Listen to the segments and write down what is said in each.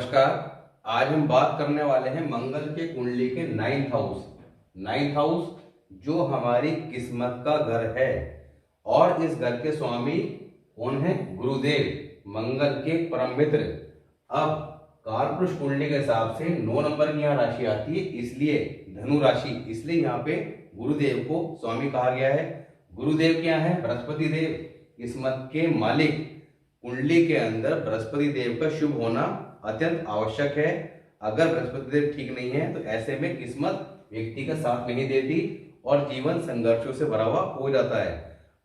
नमस्कार। आज हम बात करने वाले हैं मंगल के कुंडली के नाइन्थ हाउस जो हमारी किस्मत का घर है। और इस घर के स्वामी कौन है? गुरुदेव, मंगल के परम मित्र। अब कालपुरुष कुंडली के हिसाब से 9 नंबर की यहाँ राशि आती है, इसलिए धनु राशि, इसलिए यहाँ पे गुरुदेव को स्वामी कहा गया है। गुरुदेव क्या है? बृहस्पति देव, किस्मत के मालिक। कुंडली के अंदर बृहस्पति देव का शुभ होना अत्यंत आवश्यक है। अगर बृहस्पति देव ठीक नहीं है तो ऐसे में किस्मत व्यक्ति का साथ नहीं देती और जीवन संघर्षों से भरा हुआ हो जाता है।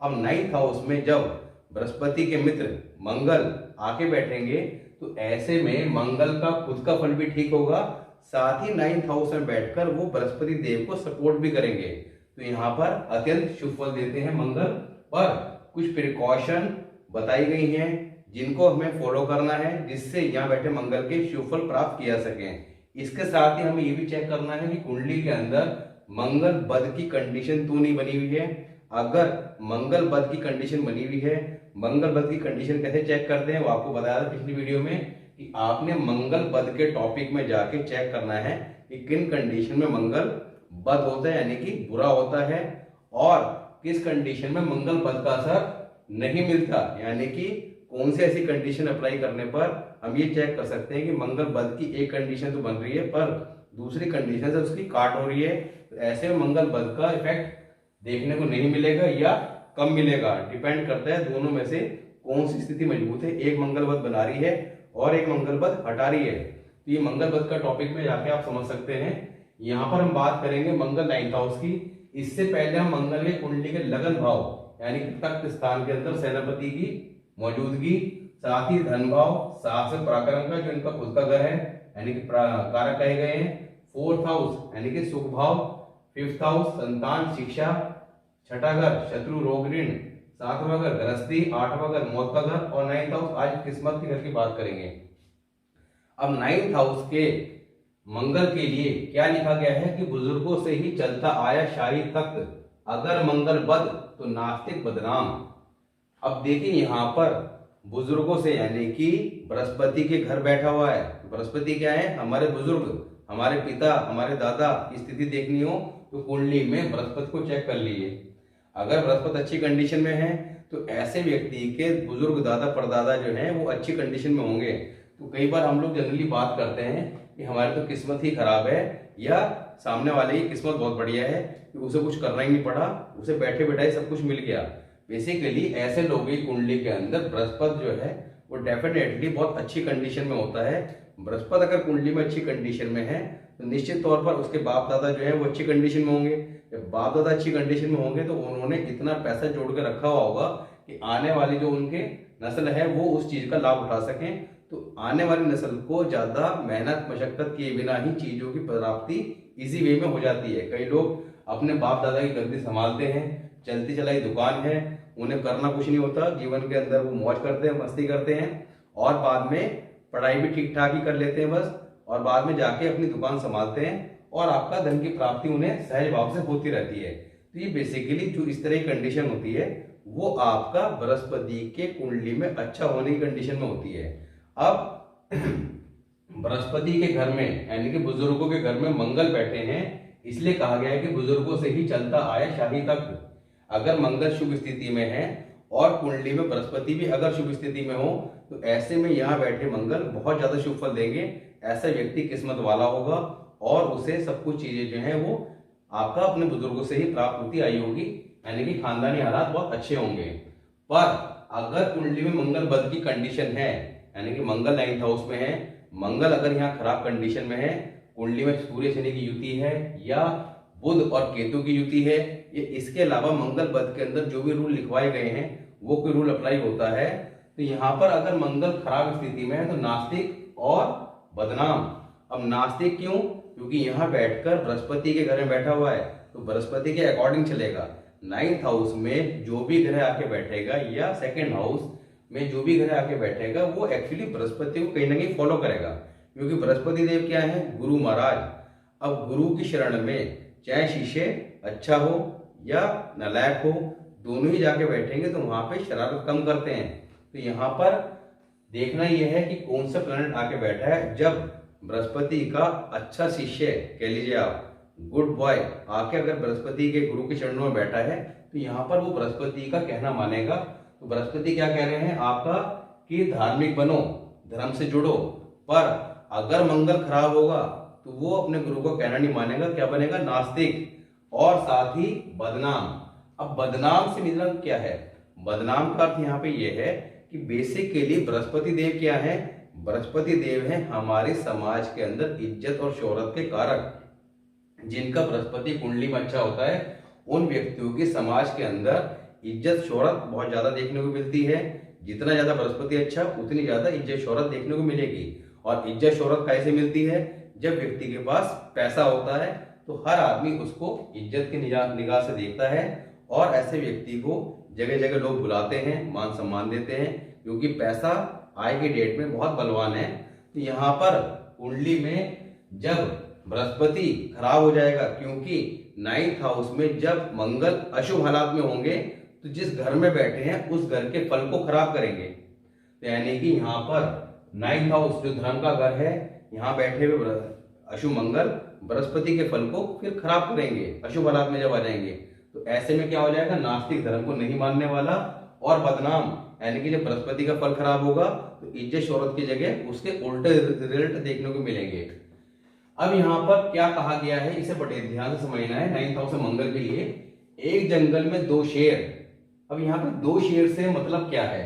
अब 9th हाउस में जब बृहस्पति के मित्र मंगल आके बैठेंगे तो ऐसे में मंगल का खुद का फल भी ठीक होगा, साथ ही 9th हाउस में बैठकर वो बृहस्पति देव को सपोर्ट भी करेंगे। तो यहाँ पर अत्यंत शुभ फल देते हैं मंगल। पर कुछ प्रिकॉशन बताई गई हैं जिनको हमें फॉलो करना है, जिससे यहाँ बैठे मंगल के शुभ फल प्राप्त किया सके। इसके साथ ही हमें ये भी चेक करना है कि कुंडली के अंदर मंगल बद की कंडीशन तो नहीं बनी हुई है। अगर मंगल बद की कंडीशन बनी हुई है, मंगल बद की कंडीशन कैसे चेक करते हैं वो आपको बताया था पिछली वीडियो में कि आपने मंगल बद के टॉपिक में जाके चेक करना है कि किन कंडीशन में मंगल बद होता है यानी कि बुरा होता है, और किस कंडीशन में मंगल बद का असर नहीं मिलता, यानी कि कौन सी ऐसी कंडीशन अप्लाई करने पर हम ये चेक कर सकते हैं कि मंगल बद की एक कंडीशन तो बन रही है पर दूसरी कंडीशन से उसकी काट हो रही है। तो ऐसे में मंगल बद का इफेक्ट देखने को नहीं मिलेगा या कम मिलेगा, डिपेंड करता है दोनों में से कौन सी स्थिति मजबूत है। एक मंगल बद बना रही है और एक मंगल बद हटा रही है। तो ये मंगल बद का टॉपिक में जाके आप समझ सकते हैं। यहाँ पर हम बात करेंगे मंगल 9th हाउस की। इससे पहले हम मंगल के कुंडली के लगन भाव यानी कि तख्त स्थान के अंदर सेनापति की मौजूदगी, साथ ही धन भाव, शासक पराक्रम का जो इनका खुद का घर है यानी कि कारक कहे गए हैं। 4th हाउस यानी कि सुख भाव, 5th हाउस संतान शिक्षा, 6ठा घर शत्रु रोग ऋण, 7वां घर गृहस्थी, 8वां घर मौत का घर और 9th हाउस आज किस्मत के घर की बात करेंगे। अब 9th हाउस के मंगल के लिए क्या लिखा गया है कि बुजुर्गों से ही चलता आया शाही तख्त, अगर मंगल बद तो नास्तिक बदनाम। अब देखिए यहाँ पर बुजुर्गों से यानी कि बृहस्पति के घर बैठा हुआ है। बृहस्पति क्या है? हमारे बुजुर्ग, हमारे पिता, हमारे दादा की स्थिति देखनी हो तो कुंडली में बृहस्पति को चेक कर लीजिए। अगर बृहस्पति अच्छी कंडीशन में है तो ऐसे व्यक्ति के बुजुर्ग दादा परदादा जो है वो अच्छी कंडीशन में होंगे। तो कई बार हम लोग जनरली बात करते हैं कि हमारी तो किस्मत ही खराब है या सामने वाले की किस्मत बहुत बढ़िया है कि उसे कुछ करना ही नहीं पड़ा, उसे बैठे बैठाए सब कुछ मिल गया। बेसिकली ऐसे लोगों की कुंडली के अंदर बृहस्पति जो है वो डेफिनेटली बहुत अच्छी कंडीशन में होता है। बृहस्पति अगर कुंडली में अच्छी कंडीशन में है तो निश्चित तौर पर उसके बाप दादा जो है वो अच्छी कंडीशन में होंगे। जब बाप दादा अच्छी कंडीशन में होंगे तो उन्होंने इतना पैसा जोड़ के रखा हुआ होगा कि आने वाली जो उनके नस्ल है वो उस चीज का लाभ उठा सकें। तो आने वाली नस्ल को ज्यादा मेहनत मशक्कत किए बिना ही चीजों की प्राप्ति इजी वे में हो जाती है। कई लोग अपने बाप दादा की गद्दी संभालते हैं, चलती चलाई दुकान है, उन्हें करना कुछ नहीं होता, जीवन के अंदर वो मौज करते हैं, मस्ती करते हैं और बाद में पढ़ाई भी ठीक ठाक ही कर लेते हैं बस, और बाद में जाके अपनी दुकान संभालते हैं और आपका धन की प्राप्ति उन्हें सहज भाव से होती रहती है। तो ये बेसिकली जो इस तरह की कंडीशन होती है वो आपका बृहस्पति के कुंडली में अच्छा होने की कंडीशन में होती है। अब बृहस्पति के घर में यानी कि बुजुर्गों के घर में मंगल बैठे हैं, इसलिए कहा गया है कि बुजुर्गों से ही चलता आया शाही तक। अगर मंगल शुभ स्थिति में है और कुंडली में बृहस्पति भी अगर शुभ स्थिति में हो तो ऐसे में यहाँ बैठे मंगल बहुत ज्यादा शुभ फल देंगे। ऐसा व्यक्ति किस्मत वाला होगा और उसे सब कुछ चीजें जो है वो आपका अपने बुजुर्गों से ही प्राप्त होती आई होगी, यानी कि खानदानी हालात बहुत अच्छे होंगे। पर अगर कुंडली में मंगल बद की कंडीशन है यानी कि मंगल 9th हाउस में है, मंगल अगर यहाँ खराब कंडीशन में है, कुंडली में सूर्य शनि की युति है या बुध और केतु की युति है, ये इसके अलावा मंगल बद के अंदर जो भी रूल लिखवाए गए हैं वो कोई रूल अप्लाई होता है, तो यहाँ पर अगर मंगल खराब स्थिति में है तो नास्तिक और बदनाम। अब नास्तिक क्यों? क्योंकि यहाँ बैठकर बृहस्पति के घर में बैठा हुआ है तो बृहस्पति के अकॉर्डिंग चलेगा। 9th हाउस में जो भी ग्रह आके बैठेगा या 2nd हाउस में जो भी ग्रह आके बैठेगा वो एक्चुअली बृहस्पति को कहीं ना कहीं फॉलो करेगा, क्योंकि बृहस्पति देव क्या है? गुरु महाराज। अब गुरु की शरण में चाहे शिष्य अच्छा हो या नालायक हो, दोनों ही जाके बैठेंगे तो वहां पे शरारत कम करते हैं। तो यहाँ पर देखना यह है कि कौन सा प्लैनेट आके बैठा है। जब बृहस्पति का अच्छा शिष्य, कह लीजिए आप गुड बॉय, आके अगर बृहस्पति के गुरु के चरणों में बैठा है तो यहाँ पर वो बृहस्पति का कहना मानेगा। तो बृहस्पति क्या कह रहे हैं आपका कि धार्मिक बनो, धर्म से जुड़ो। पर अगर मंगल खराब होगा तो वो अपने गुरु को कहना नहीं मानेगा, क्या बनेगा, नास्तिक और साथ ही बदनाम। अब बदनाम से मतलब क्या है, बदनाम का अर्थ यहाँ पे ये है कि बेसिकली बृहस्पति देव क्या है, बृहस्पति देव है हमारे समाज के अंदर इज्जत और शोहरत के कारक। जिनका बृहस्पति कुंडली में अच्छा होता है उन व्यक्तियों की समाज के अंदर इज्जत शोहरत बहुत ज्यादा देखने को मिलती है। जितना ज्यादा बृहस्पति अच्छा उतनी ज्यादा इज्जत शोहरत देखने को मिलेगी। और इज्जत शोहरत कैसे मिलती है, जब व्यक्ति के पास पैसा होता है तो हर आदमी उसको इज्जत की निगाह से देखता है और ऐसे व्यक्ति को जगह जगह लोग बुलाते हैं, मान सम्मान देते हैं, क्योंकि पैसा आज की डेट में बहुत बलवान है। तो यहाँ पर कुंडली में जब बृहस्पति खराब हो जाएगा, क्योंकि 9th हाउस में जब मंगल अशुभ हालात में होंगे तो जिस घर में बैठे हैं उस घर के फल को खराब करेंगे। तो यानी कि यहाँ पर 9th हाउस जो धर्म का घर है, यहाँ बैठे हुए अशुभ मंगल बृहस्पति के फल को फिर खराब करेंगे अशुभ हालात में जब आ जाएंगे। तो ऐसे में क्या हो जाएगा, नास्तिक, धर्म को नहीं मानने वाला और बदनाम। यानी कि जब बृहस्पति का फल खराब होगा तो इज्जत शोहरत की जगह उसके उल्टे रिजल्ट देखने को मिलेंगे। अब यहाँ पर क्या कहा गया है, इसे बड़े ध्यान से समझना है। 9th हाउस मंगल के लिए एक जंगल में 2 शेर। अब यहाँ पे 2 शेर से मतलब क्या है,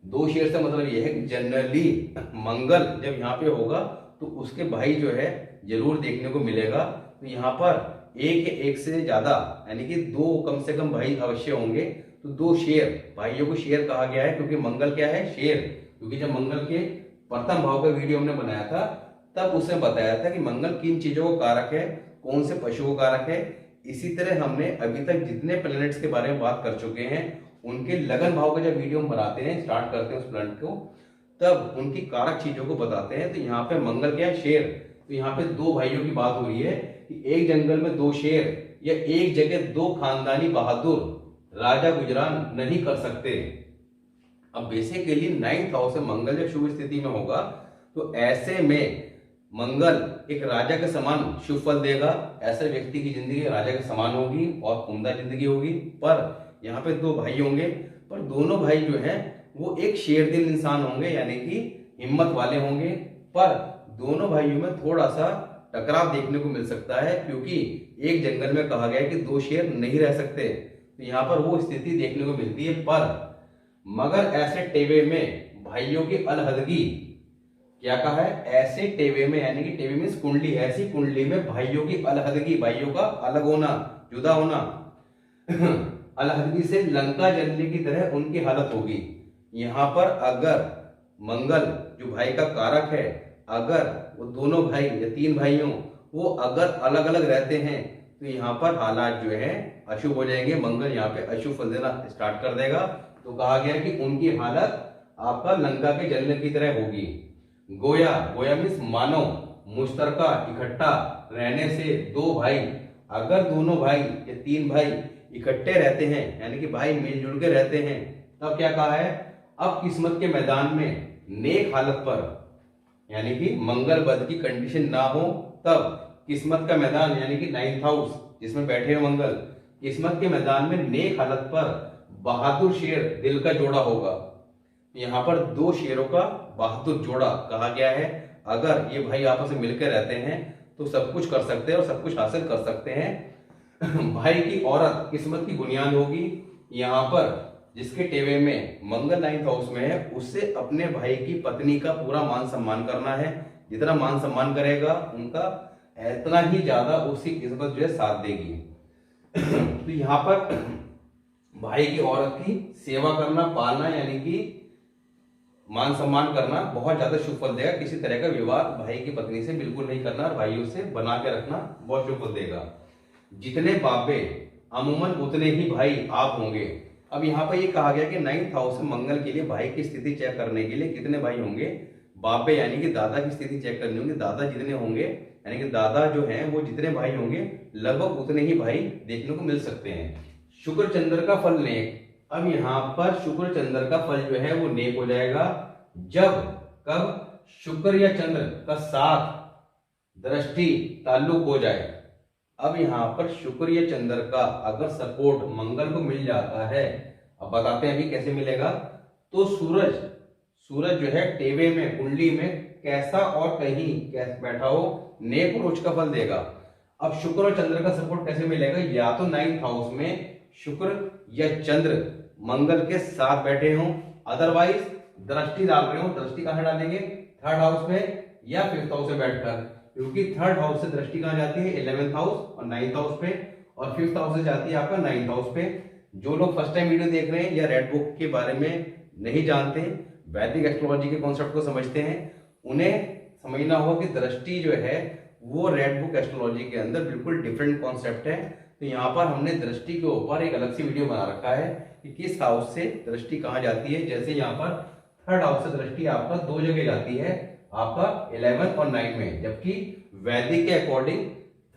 2 शेर से मतलब यह है कि जनरली मंगल जब यहाँ पे होगा तो उसके भाई जो है जरूर देखने को मिलेगा। तो यहाँ पर एक या एक से ज्यादा यानी कि 2 कम से कम भाई अवश्य होंगे। तो 2 शेर, भाइयों को शेर कहा गया है क्योंकि मंगल क्या है, शेर। क्योंकि जब मंगल के प्रथम भाव का वीडियो हमने बनाया था तब उसने बताया था कि मंगल किन चीजों को कारक है, कौन से पशु को कारक है। इसी तरह हमने अभी तक जितने प्लैनेट्स के बारे में बात कर चुके हैं उनके लगन भाव का जब वीडियो हम बनाते हैं, स्टार्ट करते हैं उस प्लैनेट को, तब उनकी कारक चीजों को बताते हैं। तो यहाँ पे मंगल क्या है, शेर। तो यहाँ पे 2 भाइयों की बात हो रही है कि एक जंगल में 2 शेर या एक जगह 2 खानदानी बहादुर राजा गुजरान नहीं कर सकते। अब बेसिकली 9th हाउस से मंगल जब शुभ स्थिति में होगा तो ऐसे में मंगल एक राजा के समान शुभ फल देगा। ऐसे व्यक्ति की जिंदगी राजा के समान होगी और उम्दा जिंदगी होगी। पर यहाँ पे 2 भाई होंगे, पर दोनों भाई जो हैं वो एक शेर दिल इंसान होंगे, यानी कि हिम्मत वाले होंगे। पर दोनों भाइयों में थोड़ा सा टकराव देखने को मिल सकता है, क्योंकि एक जंगल में कहा गया है कि 2 शेर नहीं रह सकते। तो यहाँ पर वो स्थिति देखने को मिलती है। पर मगर ऐसे टेवे में भाइयों की अलहदगी, क्या कहा है, ऐसे टेवे में, यानी कि टेवे में कुंडली, ऐसी कुंडली में भाइयों की अलहदगी, भाइयों का अलग होना, जुदा होना अलहदगी से लंका जलने की तरह उनकी हालत होगी। यहाँ पर अगर मंगल जो भाई का कारक है, अगर वो दोनों भाई या 3 भाइयों वो अगर अलग अलग रहते हैं तो यहाँ पर हालात जो है अशुभ हो जाएंगे। मंगल यहाँ पे अशुभ फल देना स्टार्ट कर देगा। तो कहा गया कि उनकी हालत आपका लंका के जलने की तरह होगी। गोया, गोया मीन्स मानो, मुश्तरका, इकट्ठा रहने से 2 भाई, अगर दोनों भाई या 3 भाई इकट्ठे रहते हैं, यानी कि भाई मिलजुल के रहते हैं, तब क्या कहा है, अब किस्मत के मैदान में नेक हालत पर, यानी कि मंगल बद की कंडीशन ना हो, तब किस्मत का मैदान यानी कि 9th हाउस जिसमें बैठे हैं मंगल, किस्मत के मैदान में नेक हालत पर बहादुर शेर दिल का जोड़ा होगा। यहाँ पर 2 शेरों का बहादुर जोड़ा कहा गया है। अगर ये भाई आपस में मिलकर रहते हैं तो सब कुछ कर सकते हैं और सब कुछ हासिल कर सकते हैं। भाई की औरत किस्मत की बुनियाद होगी। यहाँ पर जिसके टेवे में मंगल 9th हाउस में है उससे अपने भाई की पत्नी का पूरा मान सम्मान करना है। जितना मान सम्मान करेगा उनका इतना ही ज्यादा उसकी किस्मत जो है साथ देगी। तो यहाँ पर भाई की औरत की सेवा करना, पालना, यानी कि मान सम्मान करना बहुत ज्यादा शुभ फल देगा। किसी तरह का विवाद भाई की पत्नी से बिल्कुल नहीं करना और भाइयों से बना के रखना बहुत शुभ फल देगा। जितने बाबे अमूमन उतने ही भाई आप होंगे। अब यहाँ पर ये कहा गया कि 9th हाउस में मंगल के लिए भाई की स्थिति चेक करने के लिए कितने भाई होंगे, बाबे यानी कि दादा की स्थिति चेक करनी होगी। दादा जितने होंगे यानी कि दादा जो हैं वो जितने भाई होंगे लगभग उतने ही भाई देखने को मिल सकते हैं। शुक्र चंद्र का फल नेक। अब यहाँ पर शुक्र चंद्र का फल जो है वो नेक हो जाएगा जब कब शुक्र या चंद्र का साथ दृष्टि ताल्लुक हो जाए। अब यहाँ पर शुक्र या चंद्र का अगर सपोर्ट मंगल को मिल जाता है, अब बताते हैं अभी कैसे मिलेगा। तो सूरज जो है टेवे में कुंडली में कैसा और कहीं कैसे बैठा हो नेक और उच्च का फल देगा। अब शुक्र और चंद्र का सपोर्ट कैसे मिलेगा, या तो 9th हाउस में शुक्र या चंद्र मंगल के साथ बैठे हों, अदरवाइज दृष्टि डाल रहे हो। दृष्टि कहां डालेंगे, 3rd हाउस में या 5th हाउस में बैठकर, क्योंकि 3rd हाउस से दृष्टि कहां जाती है, 11th हाउस और 9th हाउस पे, और 5th हाउस से जाती है आपका 9th हाउस पे। जो लोग फर्स्ट टाइम वीडियो देख रहे हैं या रेड बुक के बारे में नहीं जानते, वैदिक एस्ट्रोलॉजी के कॉन्सेप्ट को समझते हैं, उन्हें समझना होगा कि दृष्टि जो है वो रेड बुक एस्ट्रोलॉजी के अंदर बिल्कुल डिफरेंट कॉन्सेप्ट है। तो यहाँ पर हमने दृष्टि के ऊपर एक अलग सी वीडियो बना रखा है कि किस हाउस से दृष्टि कहाँ जाती है। जैसे यहाँ पर 3rd हाउस से दृष्टि आपका 2 जगह जाती है, आपका 11 और 9 में, जबकि वैदिक के अकॉर्डिंग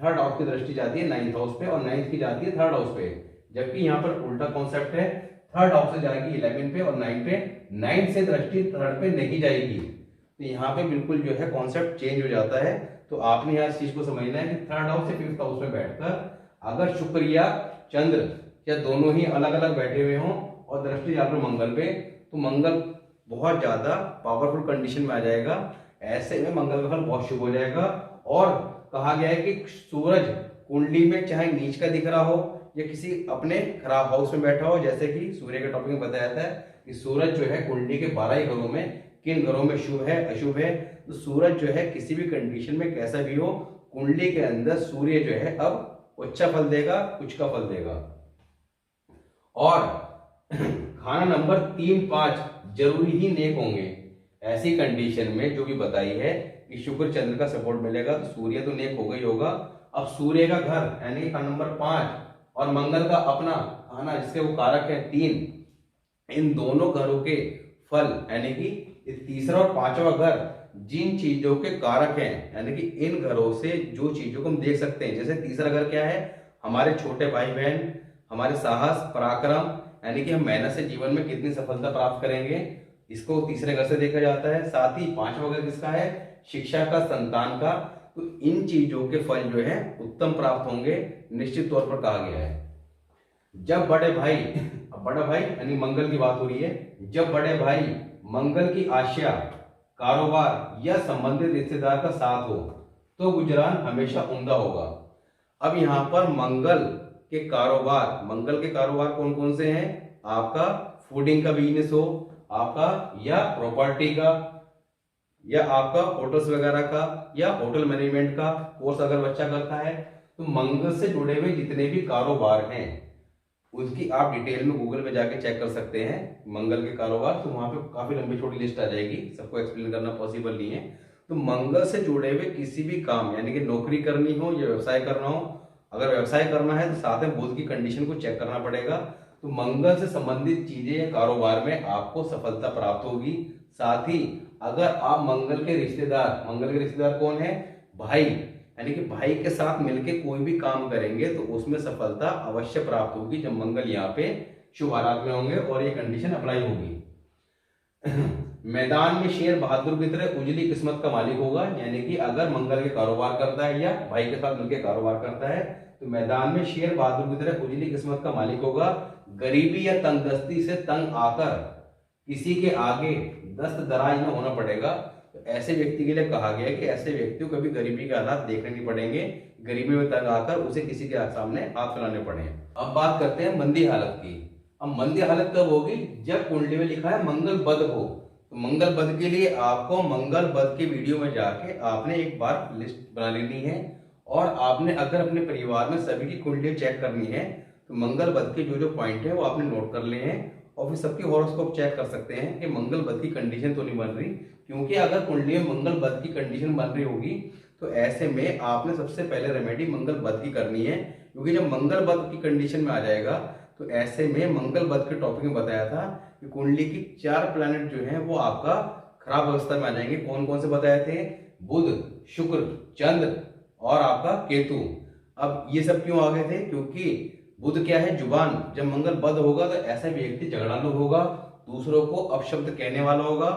3rd हाउस की दृष्टि जाती है 9th हाउस पे और 9th की जाती है 3rd हाउस पे। जबकि यहाँ पर उल्टा कॉन्सेप्ट है, 3rd हाउस से जाएगी 11 पे और 9 पे, 9 से दृष्टि 3rd पे नहीं जाएगी। तो यहाँ पे बिल्कुल जो है कॉन्सेप्ट चेंज हो जाता है। तो आपने यहाँ इस चीज को समझना है कि 3rd हाउस से 5th हाउस में बैठकर अगर शुक्र या चंद्र या दोनों ही अलग अलग बैठे हुए हों और दृष्टि डाल मंगल पे, तो मंगल बहुत ज्यादा पावरफुल कंडीशन में आ जाएगा। ऐसे में मंगल का फल बहुत शुभ हो जाएगा। और कहा गया है कि सूरज कुंडली में चाहे नीच का दिख रहा हो या किसी अपने खराब हाउस में बैठा हो, जैसे कि सूर्य के टॉपिक में बताया जाता है कि सूरज जो है कुंडली के 12 ही घरों में किन घरों में शुभ है अशुभ है। तो सूरज जो है किसी भी कंडीशन में कैसा भी हो, कुंडली के अंदर सूर्य जो है अब अच्छा फल देगा, कुछ का फल देगा। और खाना नंबर 3, 5 जरूरी ही नेक होंगे। ऐसी कंडीशन में जो भी बताई है कि शुक्र चंद्र का सपोर्ट मिलेगा तो सूर्य तो नेक होगा ही होगा। अब सूर्य का घर यानी खाना नंबर 5 और मंगल का अपना खाना जिसके वो कारक है 3, इन दोनों घरों के फल यानी कि 3रा और 5वां घर जिन चीजों के कारक हैं, यानी कि इन घरों से जो चीजों को हम देख सकते हैं, जैसे 3रा घर क्या है, हमारे छोटे भाई बहन, हमारे साहस पराक्रम, यानी कि हम मेहनत से जीवन में कितनी सफलता प्राप्त करेंगे, इसको 3रे घर से देखा जाता है। साथ ही 5वां घर किसका है, शिक्षा का, संतान का। तो इन चीजों के फल जो है उत्तम प्राप्त होंगे, निश्चित तौर पर कहा गया है। जब बड़े भाई, अब बड़ा भाई यानी मंगल की बात हो रही है, जब बड़े भाई मंगल की आशा, कारोबार या संबंधित रिश्तेदार का साथ हो तो गुजरान हमेशा उम्दा होगा। अब यहाँ पर मंगल के कारोबार कौन कौन से हैं, आपका फूडिंग का बिजनेस हो आपका, या प्रॉपर्टी का, या आपका होटल्स वगैरह का, या होटल मैनेजमेंट का कोर्स अगर बच्चा करता है, तो मंगल से जुड़े हुए जितने भी कारोबार हैं उसकी आप डिटेल में गूगल पे जाके चेक कर सकते हैं मंगल के कारोबार। तो वहां पे काफी लंबी छोटी लिस्ट आ जाएगी, सबको एक्सप्लेन करना पॉसिबल नहीं है। तो मंगल से जुड़े हुए किसी भी काम यानी कि नौकरी करनी हो या व्यवसाय करना हो, अगर व्यवसाय करना है तो साथ में बुध की कंडीशन को चेक करना पड़ेगा। तो मंगल से संबंधित चीजें या कारोबार में आपको सफलता प्राप्त होगी। साथ ही अगर आप मंगल के रिश्तेदार कौन है, भाई, यानी कि भाई के साथ मिलके कोई भी काम करेंगे तो उसमें सफलता अवश्य प्राप्त होगी जब मंगल यहाँ पे शुभ हालात में होंगे और ये कंडीशन अप्लाई होगी। मैदान में शेर बहादुर की तरह उजली किस्मत का मालिक होगा, यानी कि अगर मंगल के कारोबार करता है या भाई के साथ मिलकर कारोबार करता है तो मैदान में शेर बहादुर की तरह उजली किस्मत का मालिक होगा। गरीबी या तंगदस्ती से तंग आकर किसी के आगे दस्त दराज न होना पड़ेगा। तो ऐसे व्यक्ति के लिए कहा गया है कि ऐसे व्यक्ति को कभी गरीबी के हालात देखने नहीं पड़ेंगे, गरीबी में तंग आकर उसे किसी के सामने हाथ फैलाने पड़े। अब बात करते हैं मंदी हालत की। अब मंदी हालत कब होगी, जब कुंडली में लिखा है मंगल बद हो। तो मंगल बद के लिए आपको मंगल बद के वीडियो में जाके आपने एक बार लिस्ट बना लेनी है, और आपने अगर अपने परिवार में सभी की कुंडली चेक करनी है तो मंगल बद के जो जो पॉइंट है वो आपने नोट कर लिए हैं, और फिर सबके हॉरोस्कोप चेक कर सकते हैं कि मंगल बद की कंडीशन तो नहीं बन रही। क्योंकि अगर कुंडली में मंगल बद की कंडीशन बन रही होगी तो ऐसे में आपने सबसे पहले रेमेडी मंगल बद की करनी है, क्योंकि जब मंगल बद की कंडीशन में आ जाएगा तो ऐसे में मंगल बद के टॉपिक में बताया था कि कुंडली की 4 प्लैनेट जो है वो आपका खराब अवस्था में आ जाएंगे। कौन कौन से बताए थे, बुध, शुक्र, चंद्र और आपका केतु। अब ये सब क्यों आ गए थे, क्योंकि बुध क्या है, जुबान, जब मंगल बद होगा तो ऐसा व्यक्ति झगड़ालू होगा, दूसरों को अपशब्द कहने वाला होगा,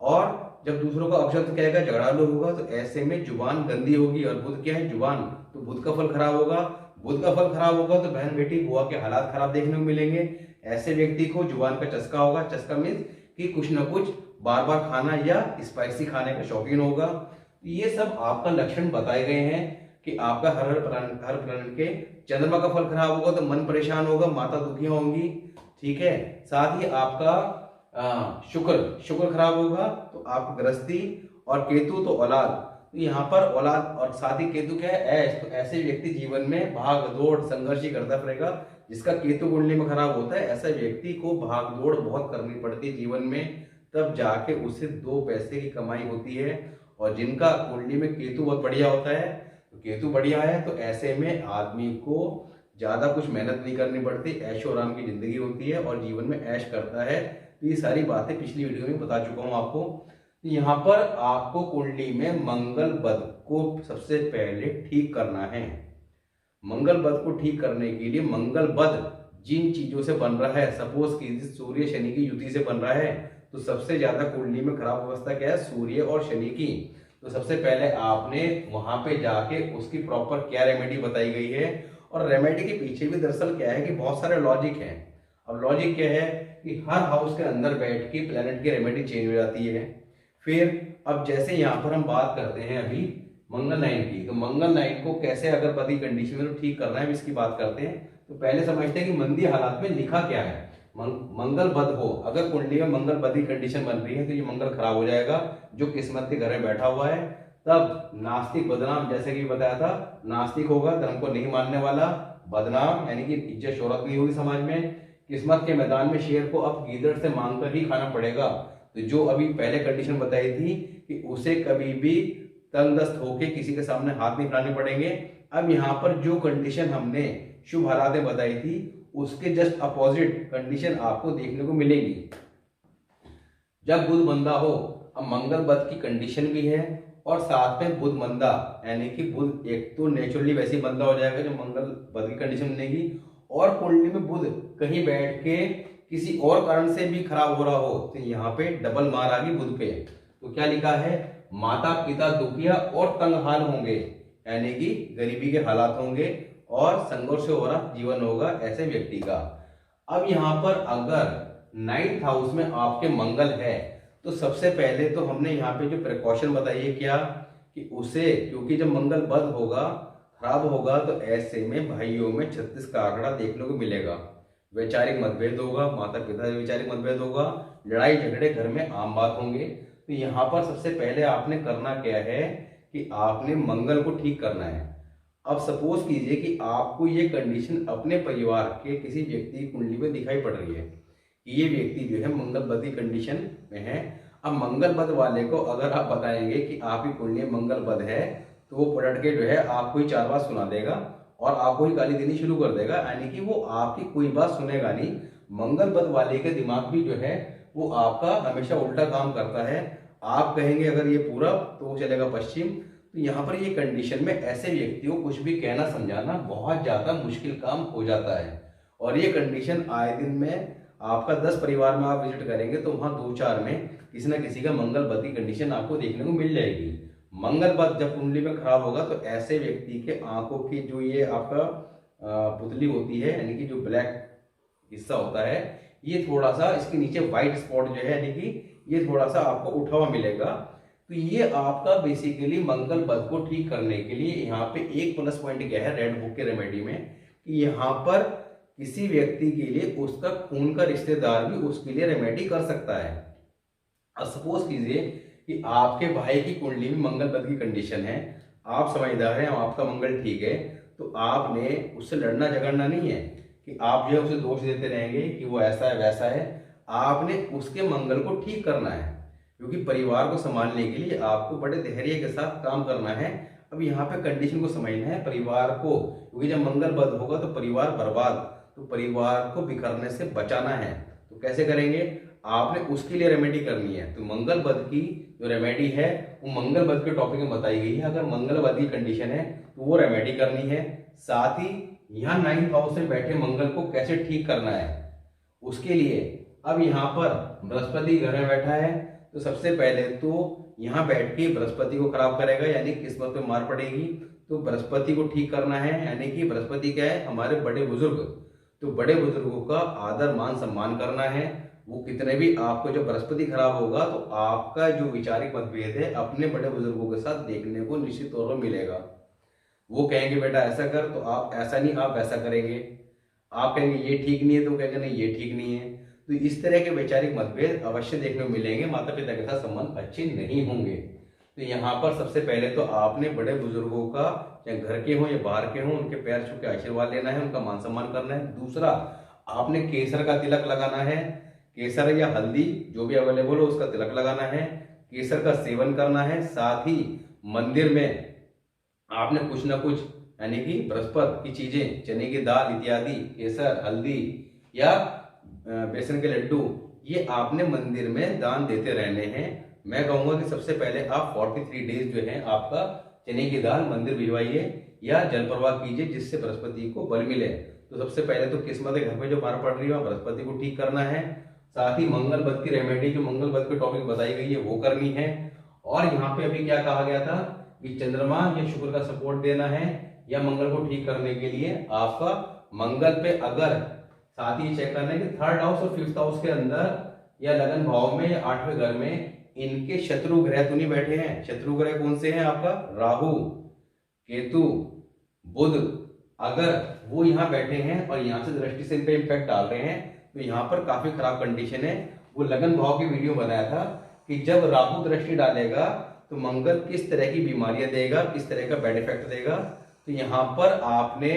और जब दूसरों का अपशब्द कहेगा, झगड़ालू होगा, तो ऐसे में जुबान गंदी होगी। और बुध क्या है? जुबान। तो बुध का फल खराब होगा। बुध का फल खराब होगा तो बहन बेटी बुआ के हालात खराब देखने को मिलेंगे। ऐसे व्यक्ति को जुबान का चस्का होगा। चस्का मीन्स कि कुछ ना कुछ बार बार खाना या स्पाइसी खाने का शौकीन होगा। ये सब आपका लक्षण बताए गए हैं कि आपका हर प्लानेट के चंद्रमा का फल खराब होगा तो मन परेशान होगा, माता दुखी होंगी। ठीक है। साथ ही आपका शुक्र खराब होगा तो आप गृहस्थी, और केतु तो औलाद। तो यहाँ पर औलाद और साथ ही केतु क्या है? ऐश। तो ऐसे व्यक्ति जीवन में भाग दौड़ संघर्ष ही करता रहेगा। जिसका केतु कुंडली में खराब होता है, ऐसा व्यक्ति को भाग दौड़ बहुत करनी पड़ती है जीवन में, तब जाके उसे 2 पैसे की कमाई होती है। और जिनका कुंडली में केतु बहुत बढ़िया होता है, तो केतु बढ़िया है, तो ऐसे में आदमी को ज्यादा कुछ मेहनत नहीं करनी पड़ती, ऐशो आराम की जिंदगी होती है और जीवन में ऐश करता है। तो ये सारी बातें पिछली वीडियो में बता चुका हूं आपको। तो यहाँ पर आपको कुंडली में मंगल बद को सबसे पहले ठीक करना है। मंगल बद को ठीक करने के लिए मंगल बद जिन चीजों से बन रहा है, सपोज कीजिए सूर्य शनि की युति से बन रहा है, तो सबसे ज्यादा कुंडली में खराब अवस्था क्या है? सूर्य और शनि की। तो सबसे पहले आपने वहां पे जाके उसकी प्रॉपर क्या रेमेडी बताई गई है, और रेमेडी के पीछे भी दरअसल क्या है कि बहुत सारे लॉजिक है। अब लॉजिक क्या है कि हर हाउस के अंदर बैठ के प्लेनेट की रेमेडी चेंज हो जाती है। फिर अब जैसे यहाँ पर हम बात करते हैं अभी मंगल नाइन की, तो मंगल नाइन को कैसे अगर पति कंडीशन में ठीक करना है इसकी बात करते हैं। तो पहले समझते हैं कि मंदी हालात में लिखा क्या है। मंगल बद हो, अगर कुंडली में मंगल बद की कंडीशन बन रही है तो ये मंगल खराब हो जाएगा जो किस्मत के घर में बैठा हुआ है। तब नास्तिक बदनाम, जैसे कि बताया था, नास्तिक होगा, धर्म को नहीं मानने वाला, बदनाम यानी कि इज्जत शोहरत नहीं होगी समाज में। किस्मत के मैदान में शेर को अब गीदड़ से मांग कर ही खाना पड़ेगा। तो जो अभी पहले कंडीशन बताई थी कि उसे कभी भी तंगदस्त होके किसी के सामने हाथ नहीं फैलाने पड़ेंगे, अब यहाँ पर जो कंडीशन हमने शुभ हालातें बताई थी उसके जस्ट अपोजिट कंडीशन आपको देखने को मिलेगी। जब बुध मंदा हो, अब मंगल बद की कंडीशन भी है और साथ में बुध मंदा, यानी कि बुध एक तो नेचुरली वैसे ही मंदा हो जाएगा जो मंगल बद की कंडीशन बनेगी, और कुंडली में बुध कहीं बैठ के किसी और कारण से भी खराब हो रहा हो तो यहाँ पे डबल मार आ गई बुध पे। तो क्या लिखा है? माता पिता दुखिया और तंगहाल होंगे, यानी कि गरीबी के हालात होंगे और संघर्ष से हो रहा जीवन होगा ऐसे व्यक्ति का। अब यहाँ पर अगर 9th हाउस में आपके मंगल है तो सबसे पहले तो हमने यहाँ पे जो प्रिकॉशन बताई है क्या कि उसे, क्योंकि जब मंगल बद होगा, खराब होगा, तो ऐसे में भाइयों में 36 का आंकड़ा देखने को मिलेगा। वैचारिक मतभेद होगा, माता पिता से वैचारिक मतभेद होगा, लड़ाई झगड़े घर में आम बात होंगे। तो यहाँ पर सबसे पहले आपने करना क्या है कि आपने मंगल को ठीक करना है। अब सपोज कीजिए कि आपको ये कंडीशन अपने परिवार के किसी व्यक्ति की कुंडली में दिखाई पड़ रही है कि ये व्यक्ति जो है मंगल बद की कंडीशन में है। अब मंगल बद वाले को अगर आप बताएंगे कि आपकी कुंडली में मंगल बद है तो वो पलट के जो है आपको ही 4 बात सुना देगा और आपको ही गाली देनी शुरू कर देगा, यानी कि वो आपकी कोई बात सुनेगा नहीं। मंगल बद वाले के दिमाग भी जो है वो आपका हमेशा उल्टा काम करता है। आप कहेंगे अगर ये पूरब तो वो चलेगा पश्चिम। तो यहाँ पर ये कंडीशन में ऐसे व्यक्तियों को कुछ भी कहना समझाना बहुत ज्यादा मुश्किल काम हो जाता है। और ये कंडीशन आए दिन में आपका 10 परिवार में आप विजिट करेंगे तो वहां 2-4 में किसी ना किसी का मंगल बद की कंडीशन आपको देखने को मिल जाएगी। मंगल बद जब कुंडली में खराब होगा तो ऐसे व्यक्ति के आंखों की जो ये आपका पुतली होती है, यानी कि जो ब्लैक हिस्सा होता है, ये थोड़ा सा इसके नीचे व्हाइट स्पॉट जो है, यानी कि ये थोड़ा सा आपको उठा हुआ मिलेगा। तो ये आपका बेसिकली मंगल बद को ठीक करने के लिए यहाँ पे एक प्लस पॉइंट क्या है रेड बुक के रेमेडी में कि यहाँ पर किसी व्यक्ति के लिए उसका खून का रिश्तेदार भी उसके लिए रेमेडी कर सकता है। अब सपोज कीजिए कि आपके भाई की कुंडली में मंगल बद की कंडीशन है, आप समझदार हैं, आपका मंगल ठीक है, तो आपने उससे लड़ना झगड़ना नहीं है कि आप जो है उसे दोष देते रहेंगे कि वो ऐसा है वैसा है। आपने उसके मंगल को ठीक करना है, क्योंकि परिवार को संभालने के लिए आपको बड़े धैर्य के साथ काम करना है। अब यहाँ पे कंडीशन को समझना है परिवार को, क्योंकि जब मंगल बद होगा तो परिवार बर्बाद, तो परिवार को बिखरने से बचाना है। तो कैसे करेंगे? आपने उसके लिए रेमेडी करनी है। तो मंगल बद की जो रेमेडी है वो मंगल बद के टॉपिक में बताई गई है। अगर मंगल बद की कंडीशन है तो वो रेमेडी करनी है। साथ ही यहाँ 9th हाउस में बैठे मंगल को कैसे ठीक करना है उसके लिए अब यहाँ पर बृहस्पति घर में बैठा है तो सबसे पहले तो यहाँ बैठ के बृहस्पति को खराब करेगा, यानी किस्मत पे मार पड़ेगी। तो बृहस्पति को ठीक करना है, यानी कि बृहस्पति क्या है, हमारे बड़े बुजुर्ग। तो बड़े बुजुर्गों का आदर मान सम्मान करना है। वो कितने भी, आपको जब बृहस्पति खराब होगा तो आपका जो वैचारिक मतभेद है अपने बड़े बुजुर्गों के साथ देखने को निश्चित तौर पर मिलेगा। वो कहेंगे बेटा ऐसा कर, तो आप ऐसा नहीं, आप ऐसा करेंगे। आप कहेंगे ये ठीक नहीं है, तो कहेंगे नहीं ये ठीक नहीं है। तो इस तरह के वैचारिक मतभेद अवश्य देखने को मिलेंगे, माता पिता के साथ संबंध अच्छे नहीं होंगे। तो यहाँ पर सबसे पहले तो आपने बड़े बुजुर्गों का, चाहे घर के हों या बाहर के हों, उनके पैर छू के आशीर्वाद लेना है, उनका मान सम्मान करना है। दूसरा, आपने केसर का तिलक लगाना है। केसर या हल्दी जो भी अवेलेबल हो उसका तिलक लगाना है, केसर का सेवन करना है। साथ ही मंदिर में आपने कुछ ना कुछ, यानी कि बृहस्पति की चीजें, चने की दाल इत्यादि, केसर, हल्दी या बेसन के लड्डू, ये आपने मंदिर में दान देते रहने हैं। मैं कहूंगा कि सबसे पहले आप 43 डेज जो है आपका चने की दाल मंदिर भिजवाइए या जल प्रवाह कीजिए, जिससे बृहस्पति को बल मिले। तो सबसे पहले तो किस्मत है, घर में जो मार पड़ रही है बृहस्पति को ठीक करना है। साथ ही मंगल बद की रेमेडी, जो मंगल बद के टॉपिक बताई गई है वो करनी है। और यहाँ पे अभी क्या कहा गया था कि चंद्रमा या शुक्र का सपोर्ट देना है, या मंगल को ठीक करने के लिए आपका मंगल पे अगर साथ ही चेक करना है कि 3rd हाउस और 5th हाउस के अंदर या लगन भाव में या 8वें घर में इनके शत्रु ग्रह तो नहीं बैठे हैं। शत्रु ग्रह कौन से हैं आपका, राहु, केतु, बुध। अगर वो यहाँ बैठे हैं और यहाँ से दृष्टि से इन पे इम्पैक्ट डाल रहे हैं, तो यहाँ पर काफी खराब कंडीशन है। वो लगन भाव की वीडियो बनाया था कि जब राहु दृष्टि डालेगा तो मंगल किस तरह की बीमारियां देगा, किस तरह का बैड इफेक्ट देगा। तो यहाँ पर आपने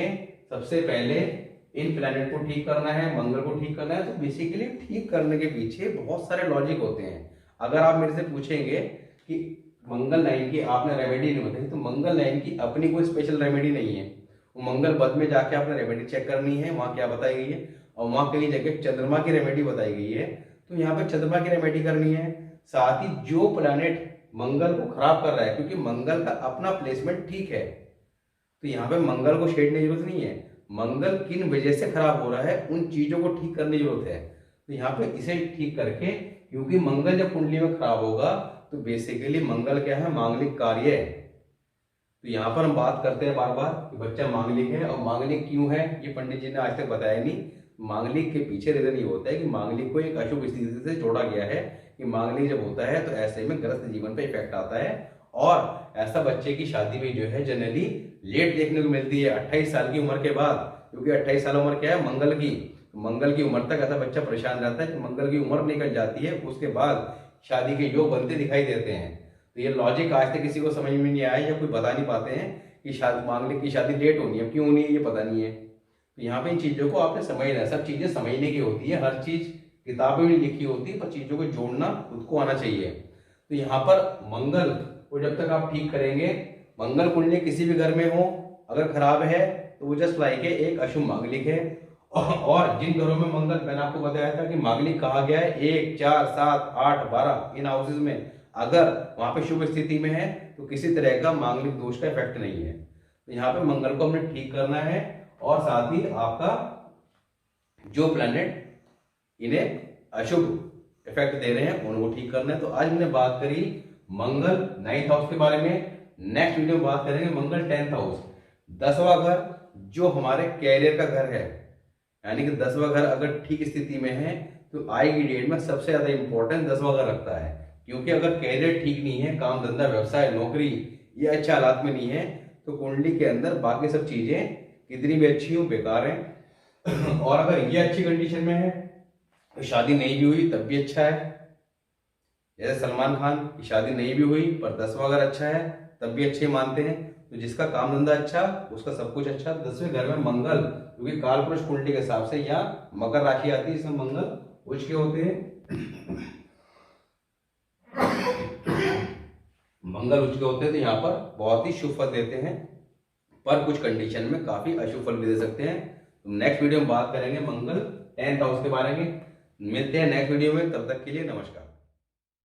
सबसे पहले इन प्लैनेट को ठीक करना है, मंगल को ठीक करना है। तो बेसिकली ठीक करने के पीछे बहुत सारे लॉजिक होते हैं। अगर आप मेरे से पूछेंगे कि मंगल लाइन की आपने रेमेडी नहीं बताई, तो मंगल लाइन की अपनी कोई स्पेशल रेमेडी नहीं है। वो मंगल पद में जाके आपने रेमेडी चेक करनी है, वहां क्या बताई गई है। और वहां कई जगह चंद्रमा की रेमेडी बताई गई है, तो यहाँ पे चंद्रमा की रेमेडी करनी है। साथ ही जो प्लैनेट मंगल को खराब कर रहा है, क्योंकि मंगल का अपना प्लेसमेंट ठीक है, तो यहाँ पे मंगल को छेड़ने की जरूरत नहीं है। मंगल किन वजह से खराब हो रहा है उन चीजों को ठीक करने की जरूरत है। तो यहाँ पे इसे ठीक करके, क्योंकि मंगल जब कुंडली में खराब होगा तो बेसिकली मंगल क्या है, मांगलिक कार्य है। तो यहाँ पर हम बात करते हैं बार बार कि बच्चा मांगलिक है, और मांगलिक क्यों है ये पंडित जी ने आज तक बताया नहीं। मांगलिक के पीछे रीजन ये होता है कि मांगलिक को एक अशुभ स्थिति से जोड़ा गया है कि मांगलिक जब होता है तो ऐसे में ग्रस्त जीवन पे इफेक्ट आता है। और ऐसा बच्चे की शादी में जो है जनरली लेट देखने को मिलती है 28 साल की उम्र के बाद, क्योंकि 28 साल उम्र क्या है, मंगल की। मंगल की उम्र तक ऐसा बच्चा परेशान रहता है कि मंगल की उम्र निकल जाती है, उसके बाद शादी के योग बनते दिखाई देते हैं। तो ये लॉजिक आज तक किसी को समझ में नहीं आया या कोई बता नहीं पाते हैं कि शादी, मांगलिक की शादी लेट होनी है, क्यों नहीं है ये पता नहीं है। तो यहाँ पे इन चीजों को आपने समझना है, सब चीजें समझने की होती है। हर चीज किताबें में लिखी होती है, पर चीजों को जोड़ना खुद को आना चाहिए। तो यहाँ पर मंगल को जब तक आप ठीक करेंगे, मंगल कुंडली किसी भी घर में हो अगर खराब है तो वो जस्ट लाइक है एक अशुभ मांगलिक है। और जिन घरों में मंगल, मैंने आपको बताया था कि मांगलिक कहा गया है 1, 4, 7, 8, 12 इन हाउसेज में, अगर वहां पे शुभ स्थिति में है तो किसी तरह का मांगलिक दोष का इफेक्ट नहीं है। तो यहाँ पे मंगल को हमने ठीक करना है। और साथ ही आपका जो प्लैनेट इन्हें अशुभ इफेक्ट दे रहे हैं उनको ठीक करना है। तो आज हमने बात करी मंगल 9th हाउस के बारे में। नेक्स्ट वीडियो में बात करेंगे मंगल 10th हाउस, 10वां घर, जो हमारे कैरियर का घर है। यानी कि 10वां घर अगर ठीक स्थिति में है तो आज की डेट में सबसे ज्यादा इंपॉर्टेंस 10वां घर रखता है। क्योंकि अगर कैरियर ठीक नहीं है, काम धंधा व्यवसाय नौकरी ये अच्छे हालात में नहीं है, तो कुंडली के अंदर बाकी सब चीजें कितनी भी अच्छी हो बेकार है। और अगर ये अच्छी कंडीशन में है तो शादी नहीं भी हुई तब भी अच्छा है। जैसे सलमान खान की शादी नहीं भी हुई पर 10वां घर अच्छा है तब भी अच्छे मानते हैं। तो जिसका काम धंधा अच्छा उसका सब कुछ अच्छा। 10वें घर में मंगल, क्योंकि काल पुरुष कुंडली के हिसाब से यहाँ मकर राशि आती है, इसमें मंगल उच्च के होते हैं। मंगल उच्च के होते हैं तो यहाँ पर बहुत ही शुभ फल देते हैं, पर कुछ कंडीशन में काफी अशुभ फल भी दे सकते हैं। तो नेक्स्ट वीडियो में बात करेंगे मंगल 10th हाउस के बारे में। मिलते हैं नेक्स्ट वीडियो में, तब तक के लिए नमस्कार।